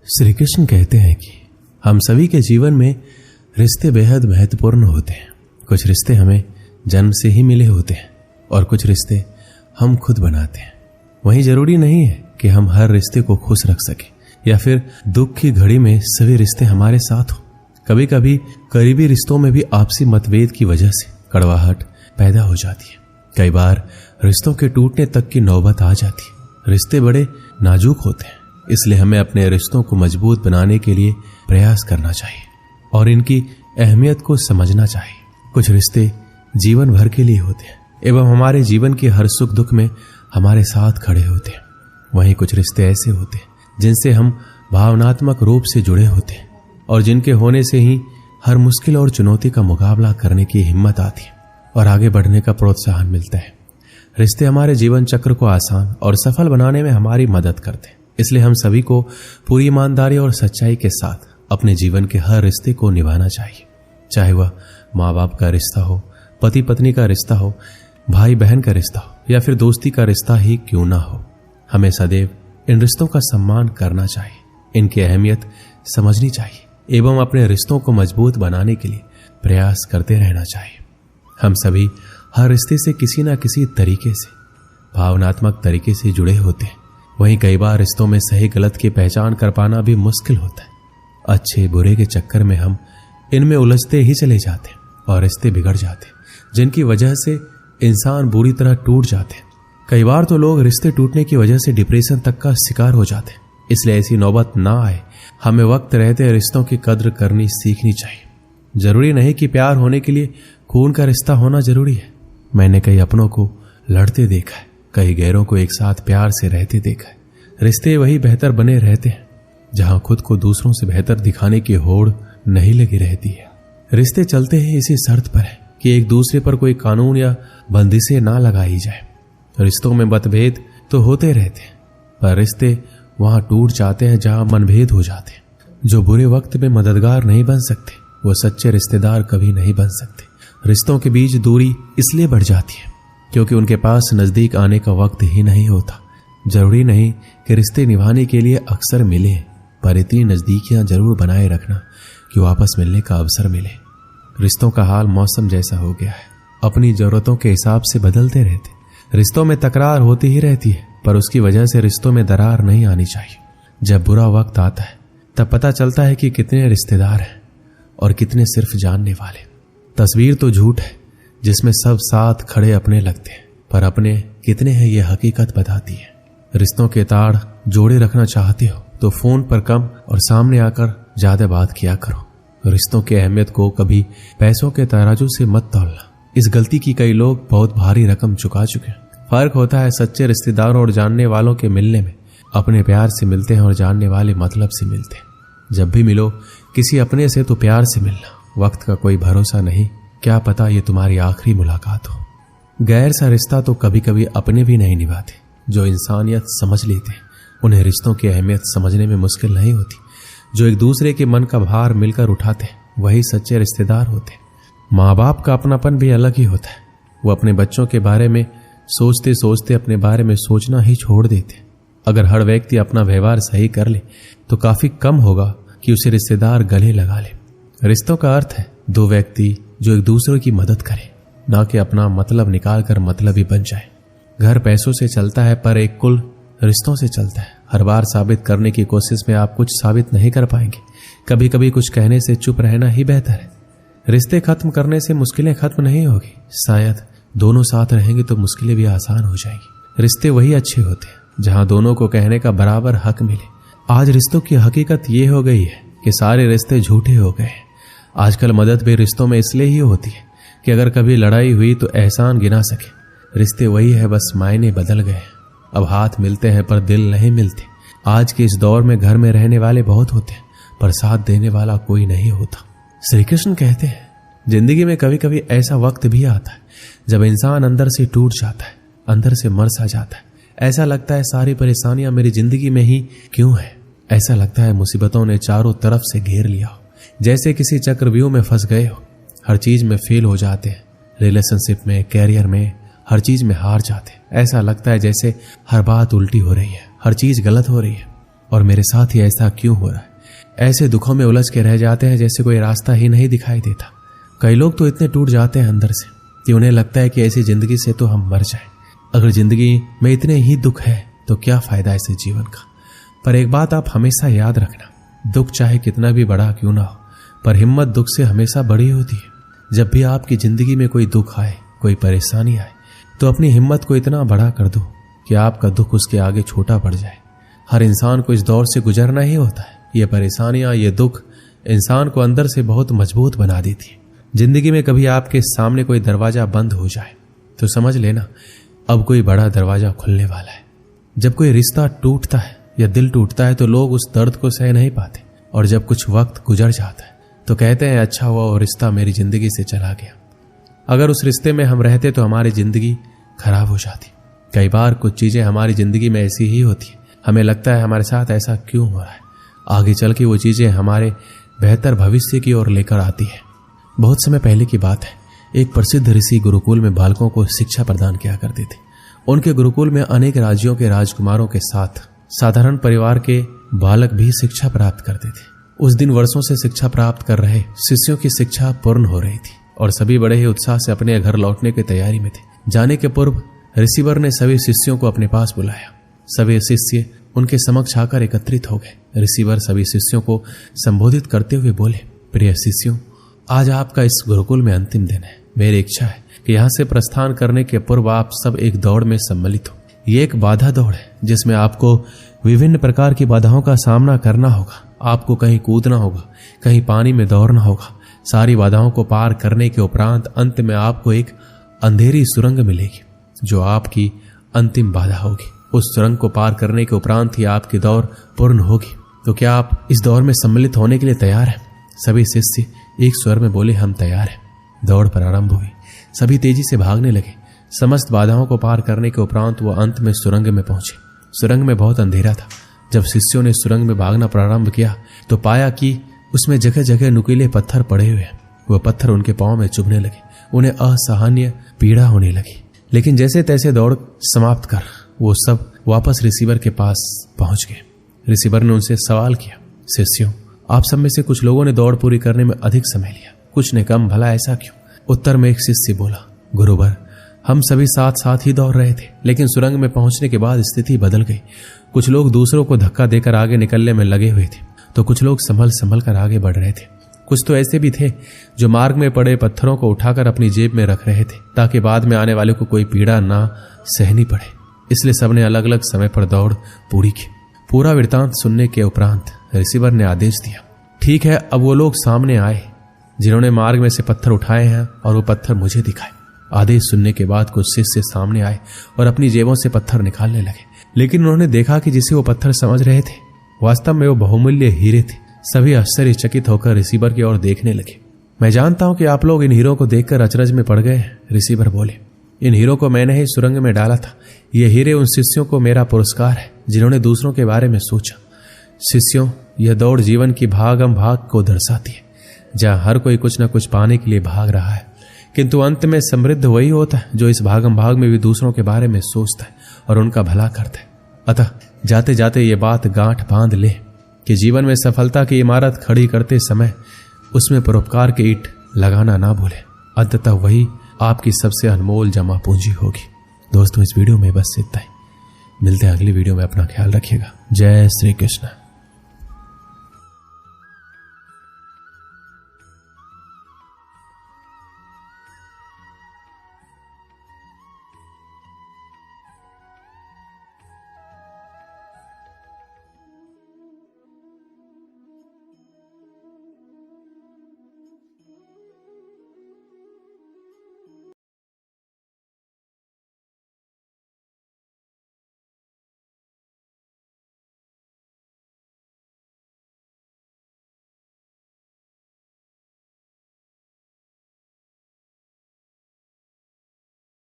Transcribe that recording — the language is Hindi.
श्री कृष्ण कहते हैं कि हम सभी के जीवन में रिश्ते बेहद महत्वपूर्ण होते हैं। कुछ रिश्ते हमें जन्म से ही मिले होते हैं और कुछ रिश्ते हम खुद बनाते हैं। वहीं जरूरी नहीं है कि हम हर रिश्ते को खुश रख सकें या फिर दुख की घड़ी में सभी रिश्ते हमारे साथ हो। कभी कभी करीबी रिश्तों में भी आपसी मतभेद की वजह से कड़वाहट पैदा हो जाती है। कई बार रिश्तों के टूटने तक की नौबत आ जाती है। रिश्ते बड़े नाजुक होते हैं, इसलिए हमें अपने रिश्तों को मजबूत बनाने के लिए प्रयास करना चाहिए और इनकी अहमियत को समझना चाहिए। कुछ रिश्ते जीवन भर के लिए होते हैं एवं हमारे जीवन के हर सुख दुख में हमारे साथ खड़े होते हैं। वहीं कुछ रिश्ते ऐसे होते हैं जिनसे हम भावनात्मक रूप से जुड़े होते हैं और जिनके होने से ही हर मुश्किल और चुनौती का मुकाबला करने की हिम्मत आती है और आगे बढ़ने का प्रोत्साहन मिलता है। रिश्ते हमारे जीवन चक्र को आसान और सफल बनाने में हमारी मदद करते हैं। इसलिए हम सभी को पूरी ईमानदारी और सच्चाई के साथ अपने जीवन के हर रिश्ते को निभाना चाहिए, चाहे वह माँ बाप का रिश्ता हो, पति पत्नी का रिश्ता हो, भाई बहन का रिश्ता हो या फिर दोस्ती का रिश्ता ही क्यों ना हो। हमें सदैव इन रिश्तों का सम्मान करना चाहिए, इनकी अहमियत समझनी चाहिए एवं अपने रिश्तों को मजबूत बनाने के लिए प्रयास करते रहना चाहिए। हम सभी हर रिश्ते से किसी न किसी तरीके से भावनात्मक तरीके से जुड़े होते हैं। वहीं कई बार रिश्तों में सही गलत की पहचान कर पाना भी मुश्किल होता है। अच्छे बुरे के चक्कर में हम इनमें उलझते ही चले जाते हैं और रिश्ते बिगड़ जाते हैं, जिनकी वजह से इंसान बुरी तरह टूट जाते हैं। कई बार तो लोग रिश्ते टूटने की वजह से डिप्रेशन तक का शिकार हो जाते हैं। इसलिए ऐसी नौबत ना आए, हमें वक्त रहते रिश्तों की कद्र करनी सीखनी चाहिए। जरूरी नहीं कि प्यार होने के लिए खून का रिश्ता होना जरूरी है। मैंने कई अपनों को लड़ते देखा है, कई गैरों को एक साथ प्यार से रहते देखा है। रिश्ते वही बेहतर बने रहते हैं जहां खुद को दूसरों से बेहतर दिखाने की होड़ नहीं लगी रहती है। रिश्ते चलते हैं इसी शर्त पर है कि एक दूसरे पर कोई कानून या बंदिशें ना लगाई जाए। रिश्तों में मतभेद तो होते रहते हैं, पर रिश्ते वहां टूट जाते हैं जहां मनभेद हो जाते हैं। जो बुरे वक्त में मददगार नहीं बन सकते वो सच्चे रिश्तेदार कभी नहीं बन सकते। रिश्तों के बीच दूरी इसलिए बढ़ जाती है क्योंकि उनके पास नजदीक आने का वक्त ही नहीं होता। जरूरी नहीं कि रिश्ते निभाने के लिए अक्सर मिले, पर इतनी नजदीकियां जरूर बनाए रखना कि वापस मिलने का अवसर मिले। रिश्तों का हाल मौसम जैसा हो गया है, अपनी जरूरतों के हिसाब से बदलते रहते। रिश्तों में तकरार होती ही रहती है, पर उसकी वजह से रिश्तों में दरार नहीं आनी चाहिए। जब बुरा वक्त आता है तब पता चलता है कि कितने रिश्तेदार हैं और कितने सिर्फ जानने वाले। तस्वीर तो झूठ है जिसमें सब साथ खड़े अपने लगते हैं, पर अपने कितने हैं ये हकीकत बताती है। रिश्तों के ताड़ जोड़े रखना चाहते हो तो फोन पर कम और सामने आकर ज्यादा बात किया करो। रिश्तों की अहमियत को कभी पैसों के तराजू से मत तौलना। इस गलती की कई लोग बहुत भारी रकम चुका चुके हैं। फर्क होता है सच्चे रिश्तेदारों और जानने वालों के मिलने में। अपने प्यार से मिलते हैं और जानने वाले मतलब से मिलते हैं। जब भी मिलो किसी अपने से तो प्यार से मिलना। वक्त का कोई भरोसा नहीं, क्या पता ये तुम्हारी आखिरी मुलाकात हो। गैर सा रिश्ता तो कभी कभी अपने भी नहीं निभाते। जो इंसानियत समझ लेते हैं उन्हें रिश्तों की अहमियत समझने में मुश्किल नहीं होती। जो एक दूसरे के मन का भार मिलकर उठाते हैं वही सच्चे रिश्तेदार होते हैं। माँ बाप का अपनापन भी अलग ही होता है। वो अपने बच्चों के बारे में सोचते सोचते अपने बारे में सोचना ही छोड़ देते। अगर हर व्यक्ति अपना व्यवहार सही कर ले तो काफी कम होगा कि उसे रिश्तेदार गले लगा ले। रिश्तों का अर्थ है दो व्यक्ति जो एक दूसरे की मदद करें, ना कि अपना मतलब निकाल कर मतलबी बन जाए। घर पैसों से चलता है पर एक कुल रिश्तों से चलता है। हर बार साबित करने की कोशिश में आप कुछ साबित नहीं कर पाएंगे। कभी कभी कुछ कहने से चुप रहना ही बेहतर है। रिश्ते खत्म करने से मुश्किलें खत्म नहीं होगी, शायद दोनों साथ रहेंगे तो मुश्किलें भी आसान हो जाएंगी। रिश्ते वही अच्छे होते हैं जहां दोनों को कहने का बराबर हक मिले। आज रिश्तों की हकीकत ये हो गई है कि सारे रिश्ते झूठे हो गए हैं। आजकल मदद भी रिश्तों में इसलिए ही होती है कि अगर कभी लड़ाई हुई तो एहसान गिना सके। रिश्ते वही है, बस मायने बदल गए। अब हाथ मिलते हैं पर दिल नहीं मिलते। आज के इस दौर में घर में रहने वाले बहुत होते हैं पर साथ देने वाला कोई नहीं होता। श्री कृष्ण कहते हैं जिंदगी में कभी कभी ऐसा वक्त भी आता है जब इंसान अंदर से टूट जाता है, अंदर से मर सा जाता है। ऐसा लगता है सारी परेशानियां मेरी जिंदगी में ही क्यों है। ऐसा लगता है मुसीबतों ने चारों तरफ से घेर लिया हो, जैसे किसी चक्रव्यूह में फंस गए हो। हर चीज में फेल हो जाते हैं, रिलेशनशिप में, कैरियर में, हर चीज में हार जाते हैं। ऐसा लगता है जैसे हर बात उल्टी हो रही है, हर चीज गलत हो रही है। और मेरे साथ ही ऐसा क्यों हो रहा है। ऐसे दुखों में उलझ के रह जाते हैं जैसे कोई रास्ता ही नहीं दिखाई देता। कई लोग तो इतने टूट जाते हैं अंदर से कि उन्हें लगता है कि ऐसी जिंदगी से तो हम मर जाएं। अगर जिंदगी में इतने ही दुख है तो क्या फायदा ऐसे जीवन का। पर एक बात आप हमेशा याद रखना, दुख चाहे कितना भी बड़ा क्यों ना हो, पर हिम्मत दुख से हमेशा बड़ी होती है। जब भी आपकी जिंदगी में कोई दुख आए, कोई परेशानी आए, तो अपनी हिम्मत को इतना बड़ा कर दो कि आपका दुख उसके आगे छोटा पड़ जाए। हर इंसान को इस दौर से गुजरना ही होता है। ये परेशानियां, ये दुख इंसान को अंदर से बहुत मजबूत बना देती है। जिंदगी में कभी आपके सामने कोई दरवाजा बंद हो जाए तो समझ लेना अब कोई बड़ा दरवाजा खुलने वाला है। जब कोई रिश्ता टूटता है या दिल टूटता है तो लोग उस दर्द को सह नहीं पाते, और जब कुछ वक्त गुजर जाता है तो कहते हैं अच्छा हुआ वो रिश्ता मेरी जिंदगी से चला गया। अगर उस रिश्ते में हम रहते तो हमारी जिंदगी खराब हो जाती। कई बार कुछ चीजें हमारी जिंदगी में ऐसी ही होती है, हमें लगता है हमारे साथ ऐसा क्यों हो रहा है। आगे चल के वो चीजें हमारे बेहतर भविष्य की ओर लेकर आती है। बहुत समय पहले की बात है, एक प्रसिद्ध ऋषि गुरुकुल में बालकों को शिक्षा प्रदान किया करते थे। उनके गुरुकुल में अनेक राज्यों के राजकुमारों के साथ साधारण परिवार के बालक भी शिक्षा प्राप्त करते थे। उस दिन वर्षों से शिक्षा प्राप्त कर रहे शिष्यों की शिक्षा पूर्ण हो रही थी और सभी बड़े ही उत्साह से अपने घर लौटने की तैयारी में थे। जाने के पूर्व ऋषिवर ने सभी शिष्यों को अपने पास बुलाया। सभी शिष्य उनके समक्ष आकर एकत्रित हो गए। ऋषिवर सभी शिष्यों को संबोधित करते हुए बोले, प्रिय शिष्यों, आज आपका इस गुरुकुल में अंतिम दिन है। मेरी इच्छा है कि यहाँ से प्रस्थान करने के पूर्व आप सब एक दौड़ में सम्मिलित हो। ये एक बाधा दौड़ है जिसमें आपको विभिन्न प्रकार की बाधाओं का सामना करना होगा। आपको कहीं कूदना होगा, कहीं पानी में दौड़ना होगा। सारी बाधाओं को पार करने के उपरांत अंत में आपको एक अंधेरी सुरंग मिलेगी जो आपकी अंतिम बाधा होगी। उस सुरंग को पार करने के उपरांत ही आपकी दौड़ पूर्ण होगी। तो क्या आप इस दौड़ में सम्मिलित होने के लिए तैयार हैं? सभी शिष्य एक स्वर में बोले, हम तैयार हैं। दौड़ प्रारंभ हुई। सभी तेजी से भागने लगे। समस्त बाधाओं को पार करने के उपरांत वो अंत में सुरंग में पहुंचे। सुरंग में बहुत अंधेरा था। जब शिष्यों ने सुरंग में भागना प्रारंभ किया तो पाया कि उसमें जगह जगह नुकीले पत्थर पड़े हुए हैं। वह पत्थर उनके पांव में चुभने लगे। उन्हें असहनीय पीड़ा होने लगी। लेकिन जैसे तैसे दौड़ समाप्त कर वो सब वापस रिसीवर के पास पहुंच गए। रिसीवर ने उनसे सवाल किया, शिष्यों, आप सब में से कुछ लोगों ने दौड़ पूरी करने में अधिक समय लिया, कुछ ने कम, भला ऐसा क्यों? उत्तर में एक शिष्य बोला, गुरुवर, हम सभी साथ साथ ही दौड़ रहे थे, लेकिन सुरंग में पहुंचने के बाद स्थिति बदल गई। कुछ लोग दूसरों को धक्का देकर आगे निकलने में लगे हुए थे, तो कुछ लोग संभल संभल कर आगे बढ़ रहे थे। कुछ तो ऐसे भी थे जो मार्ग में पड़े पत्थरों को उठाकर अपनी जेब में रख रहे थे ताकि बाद में आने वाले को कोई पीड़ा ना सहनी पड़े। इसलिए सबने अलग अलग समय पर दौड़ पूरी की। पूरा वृत्तांत सुनने के उपरांत रिसीवर ने आदेश दिया, ठीक है, अब वो लोग सामने आए जिन्होंने मार्ग में से पत्थर उठाए हैं और वो पत्थर मुझे दिखाए। आदेश सुनने के बाद कुछ शिष्य सामने आए और अपनी जेबों से पत्थर निकालने लगे, लेकिन उन्होंने देखा कि जिसे वो पत्थर समझ रहे थे वास्तव में वो बहुमूल्य हीरे थे। सभी आश्चर्यचकित होकर रिसीवर की ओर देखने लगे। मैं जानता हूं कि आप लोग इन हीरों को देखकर अचरज में पड़ गए। रिसीवर बोले, इन हीरों को मैंने ही सुरंग में डाला था। ये हीरे उन शिष्यों को मेरा पुरस्कार है जिन्होंने दूसरों के बारे में सोचा। शिष्यों, यह दौड़ जीवन की भागम भाग को दर्शाती है, जहां हर कोई कुछ न कुछ पाने के लिए भाग रहा है, किंतु अंत में समृद्ध वही होता है जो इस भागम भाग में भी दूसरों के बारे में सोचता है और उनका भला करता है। अतः जाते जाते ये बात गांठ बांध ले कि जीवन में सफलता की इमारत खड़ी करते समय उसमें परोपकार की ईंट लगाना ना भूले। अंततः वही आपकी सबसे अनमोल जमा पूंजी होगी। दोस्तों, इस वीडियो में बस इतना ही। मिलते हैं अगली वीडियो में। अपना ख्याल रखिएगा। जय श्री कृष्ण।